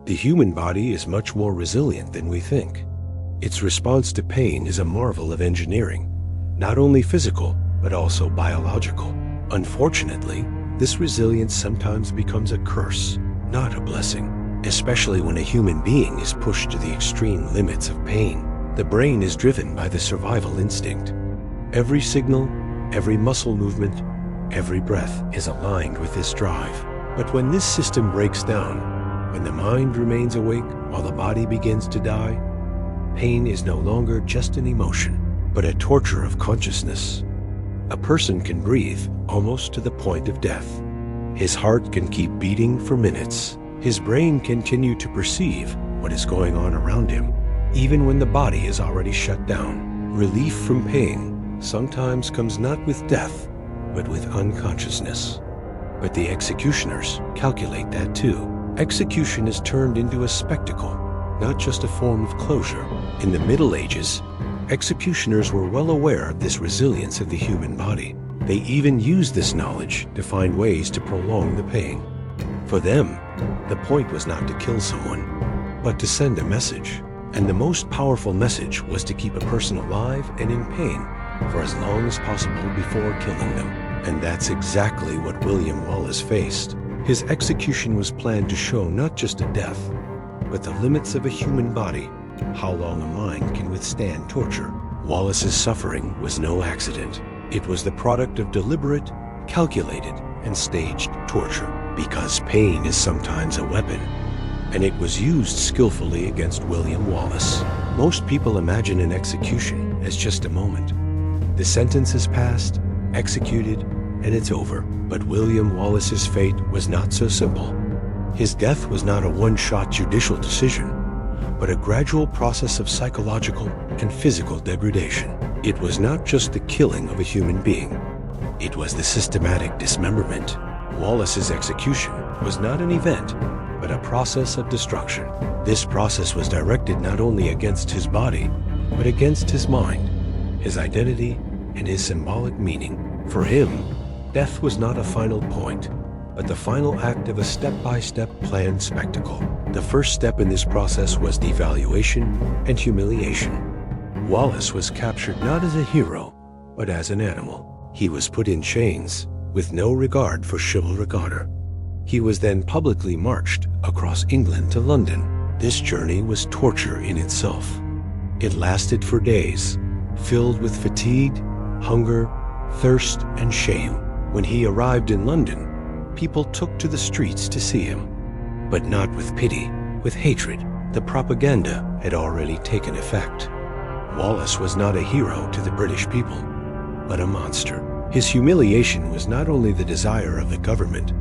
The human body is much more resilient than we think. Its response to pain is a marvel of engineering, not only physical, but also biological. Unfortunately, this resilience sometimes becomes a curse, not a blessing, especially when a human being is pushed to the extreme limits of pain. The brain is driven by the survival instinct. Every signal, every muscle movement, every breath is aligned with this drive. But when this system breaks down, when the mind remains awake while the body begins to die, pain is no longer just an emotion, but a torture of consciousness. A person can breathe almost to the point of death. His heart can keep beating for minutes. His brain continue to perceive what is going on around him, even when the body is already shut down. Relief from pain sometimes comes not with death, but with unconsciousness. But the executioners calculate that too. Execution is turned into a spectacle, not just a form of closure. In the Middle Ages, executioners were well aware of this resilience of the human body. They even used this knowledge to find ways to prolong the pain. For them, the point was not to kill someone, but to send a message. And the most powerful message was to keep a person alive and in pain for as long as possible before killing them. And that's exactly what William Wallace faced. His execution was planned to show not just a death, but the limits of a human body, how long a mind can withstand torture. Wallace's suffering was no accident. It was the product of deliberate, calculated, and staged torture. Because pain is sometimes a weapon, and it was used skillfully against William Wallace. Most people imagine an execution as just a moment. The sentence is passed, executed, and it's over. But William Wallace's fate was not so simple. His death was not a one-shot judicial decision, but a gradual process of psychological and physical degradation. It was not just the killing of a human being. It was the systematic dismemberment. Wallace's execution was not an event, but a process of destruction. This process was directed not only against his body, but against his mind, his identity, and his symbolic meaning. For him, death was not a final point, but the final act of a step-by-step planned spectacle. The first step in this process was devaluation and humiliation. Wallace was captured not as a hero, but as an animal. He was put in chains, with no regard for chivalric honor. He was then publicly marched across England to London. This journey was torture in itself. It lasted for days, filled with fatigue, hunger, thirst, and shame. When he arrived in London, people took to the streets to see him. But not with pity, with hatred. The propaganda had already taken effect. Wallace was not a hero to the British people, but a monster. His humiliation was not only the desire of the government,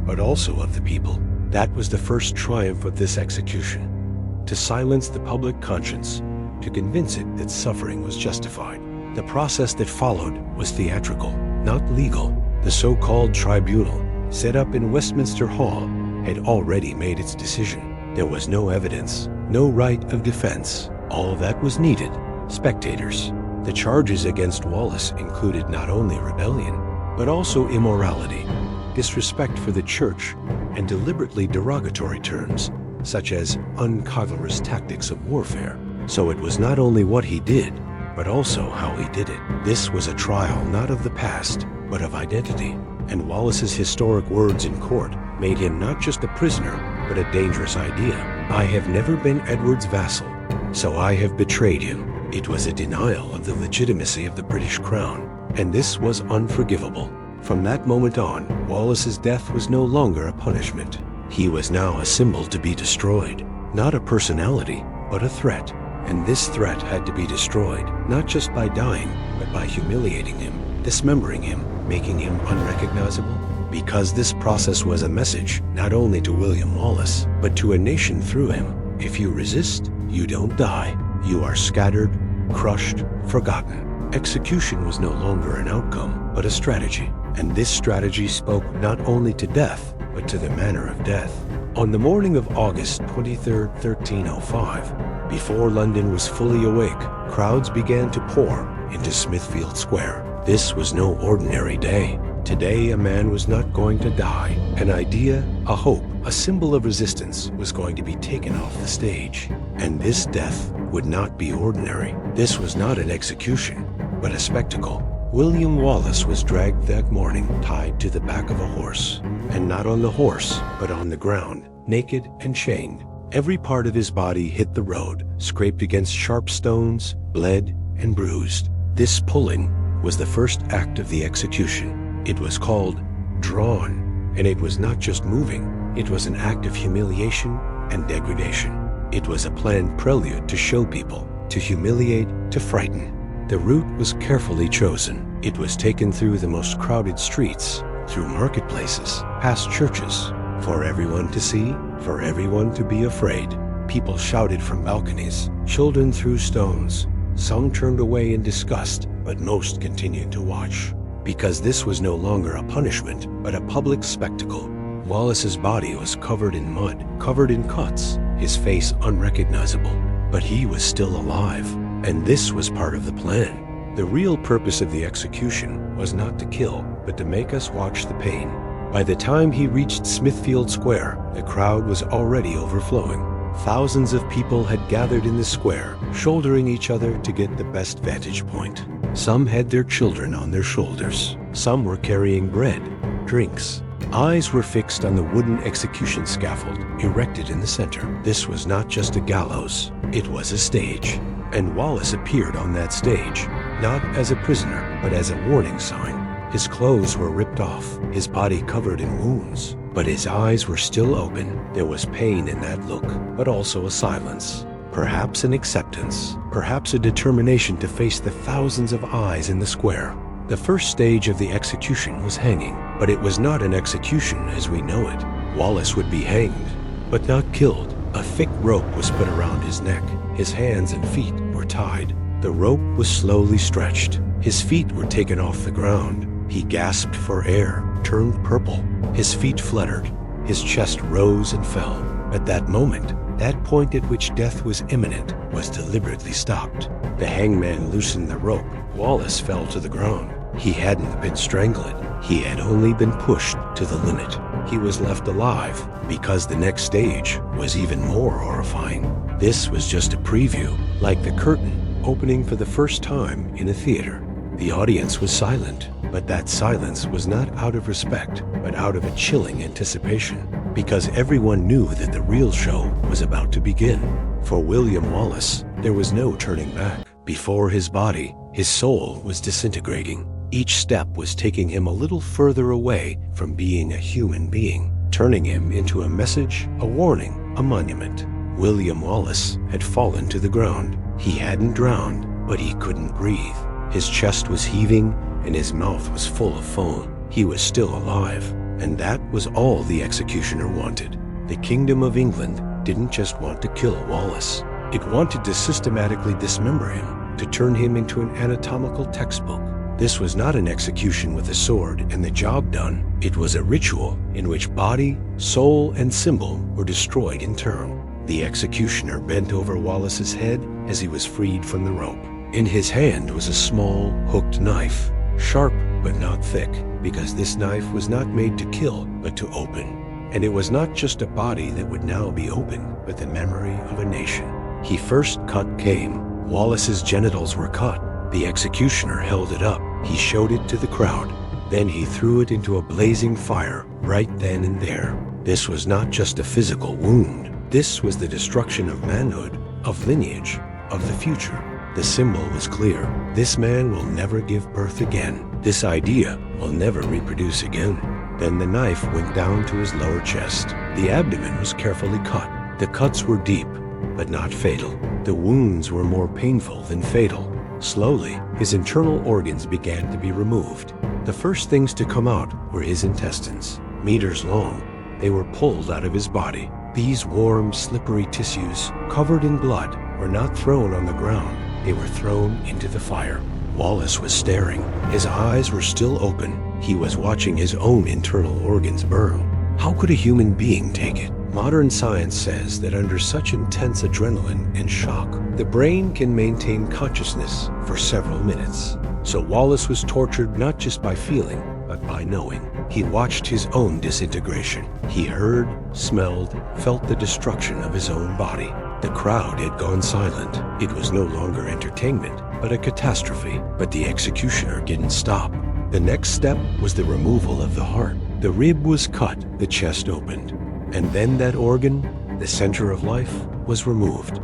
but also of the people. That was the first triumph of this execution, to silence the public conscience, to convince it that suffering was justified. The process that followed was theatrical, not legal. The so-called tribunal, set up in Westminster Hall, had already made its decision. There was no evidence, no right of defense. All that was needed: spectators. The charges against Wallace included not only rebellion, but also immorality, disrespect for the church, and deliberately derogatory terms, such as unchivalrous tactics of warfare. So it was not only what he did, but also how he did it. This was a trial not of the past, but of identity. And Wallace's historic words in court made him not just a prisoner, but a dangerous idea. "I have never been Edward's vassal, so I have betrayed him." It was a denial of the legitimacy of the British crown, and this was unforgivable. From that moment on, Wallace's death was no longer a punishment. He was now a symbol to be destroyed, not a personality, but a threat. And this threat had to be destroyed, not just by dying, but by humiliating him, dismembering him, making him unrecognizable. Because this process was a message, not only to William Wallace, but to a nation through him. If you resist, you don't die. You are scattered, crushed, forgotten. Execution was no longer an outcome, but a strategy. And this strategy spoke not only to death, but to the manner of death. On the morning of August 23, 1305, before London was fully awake, crowds began to pour into Smithfield Square. This was no ordinary day. Today, a man was not going to die. An idea, a hope, a symbol of resistance was going to be taken off the stage. And this death would not be ordinary. This was not an execution, but a spectacle. William Wallace was dragged that morning, tied to the back of a horse. And not on the horse, but on the ground, naked and chained. Every part of his body hit the road, scraped against sharp stones, bled, and bruised. This pulling was the first act of the execution. It was called drawn, and it was not just moving. It was an act of humiliation and degradation. It was a planned prelude to show people, to humiliate, to frighten. The route was carefully chosen. It was taken through the most crowded streets, through marketplaces, past churches, for everyone to see, for everyone to be afraid. People shouted from balconies, children threw stones. Some turned away in disgust, but most continued to watch. Because this was no longer a punishment, but a public spectacle. Wallace's body was covered in mud, covered in cuts, his face unrecognizable. But he was still alive, and this was part of the plan. The real purpose of the execution was not to kill, but to make us watch the pain. By the time he reached Smithfield Square, the crowd was already overflowing. Thousands of people had gathered in the square, shouldering each other to get the best vantage point. Some had their children on their shoulders. Some were carrying bread, drinks. Eyes were fixed on the wooden execution scaffold erected in the center. This was not just a gallows, it was a stage. And Wallace appeared on that stage, not as a prisoner, but as a warning sign. His clothes were ripped off, his body covered in wounds, but his eyes were still open. There was pain in that look, but also a silence. Perhaps an acceptance, perhaps a determination to face the thousands of eyes in the square. The first stage of the execution was hanging, but it was not an execution as we know it. Wallace would be hanged, but not killed. A thick rope was put around his neck. His hands and feet were tied. The rope was slowly stretched. His feet were taken off the ground. He gasped for air, turned purple. His feet fluttered. His chest rose and fell. At that moment, that point at which death was imminent, was deliberately stopped. The hangman loosened the rope. Wallace fell to the ground. He hadn't been strangled. He had only been pushed to the limit. He was left alive because the next stage was even more horrifying. This was just a preview, like the curtain opening for the first time in a theater. The audience was silent, but that silence was not out of respect, but out of a chilling anticipation, because everyone knew that the real show was about to begin. For William Wallace, there was no turning back. Before his body, his soul was disintegrating. Each step was taking him a little further away from being a human being, turning him into a message, a warning, a monument. William Wallace had fallen to the ground. He hadn't drowned, but he couldn't breathe. His chest was heaving, and his mouth was full of foam. He was still alive, and that was all the executioner wanted. The Kingdom of England didn't just want to kill Wallace. It wanted to systematically dismember him, to turn him into an anatomical textbook. This was not an execution with a sword and the job done. It was a ritual in which body, soul, and symbol were destroyed in turn. The executioner bent over Wallace's head as he was freed from the rope. In his hand was a small, hooked knife, sharp but not thick, because this knife was not made to kill, but to open. And it was not just a body that would now be open, but the memory of a nation. He first cut came. Wallace's genitals were cut. The executioner held it up. He showed it to the crowd. Then he threw it into a blazing fire right then and there. This was not just a physical wound. This was the destruction of manhood, of lineage, of the future. The symbol was clear. This man will never give birth again. This idea will never reproduce again. Then the knife went down to his lower chest. The abdomen was carefully cut. The cuts were deep, but not fatal. The wounds were more painful than fatal. Slowly, his internal organs began to be removed. The first things to come out were his intestines. Meters long, they were pulled out of his body. These warm, slippery tissues, covered in blood, were not thrown on the ground. They were thrown into the fire. Wallace was staring. His eyes were still open. He was watching his own internal organs burn. How could a human being take it? Modern science says that under such intense adrenaline and shock, the brain can maintain consciousness for several minutes. So Wallace was tortured not just by feeling, but by knowing. He watched his own disintegration. He heard, smelled, felt the destruction of his own body. The crowd had gone silent. It was no longer entertainment, but a catastrophe. But the executioner didn't stop. The next step was the removal of the heart. The rib was cut, the chest opened, and then that organ, the center of life, was removed.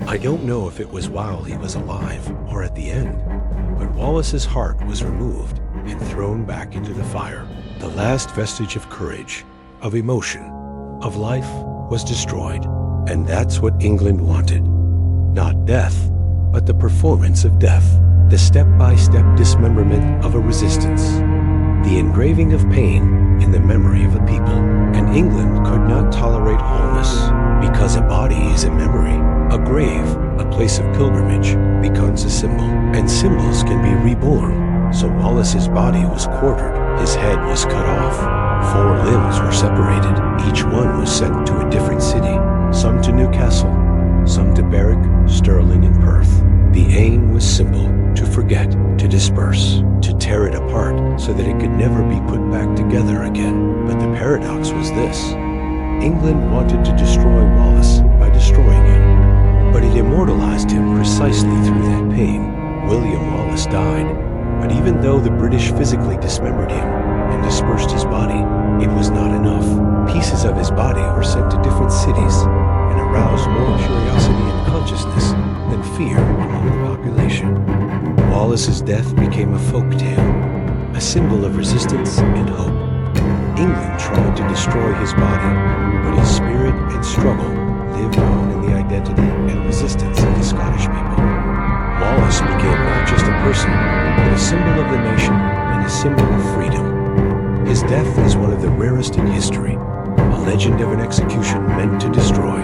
I don't know if it was while he was alive or at the end, but Wallace's heart was removed and thrown back into the fire. The last vestige of courage, of emotion, of life was destroyed. And that's what England wanted. Not death, but the performance of death. The step-by-step dismemberment of a resistance. The engraving of pain in the memory of a people. And England could not tolerate wholeness, because a body is a memory. A grave, a place of pilgrimage, becomes a symbol. And symbols can be reborn. So Wallace's body was quartered. His head was cut off. 4 limbs were separated. Each one was sent to a different city. Some to Newcastle, some to Berwick, Stirling, and Perth. The aim was simple: to forget, to disperse, to tear it apart so that it could never be put back together again. But the paradox was this: England wanted to destroy Wallace by destroying him, but it immortalized him precisely through that pain. William Wallace died, but even though the British physically dismembered him and dispersed his body, it was not enough. Pieces of his body were sent to different cities and aroused more curiosity and consciousness than fear among the population. Wallace's death became a folk tale, a symbol of resistance and hope. England tried to destroy his body, but his spirit and struggle lived on in the identity and resistance of the Scottish people. Wallace became not just a person, but a symbol of the nation and a symbol of freedom. His death is one of the rarest in history, a legend of an execution meant to destroy.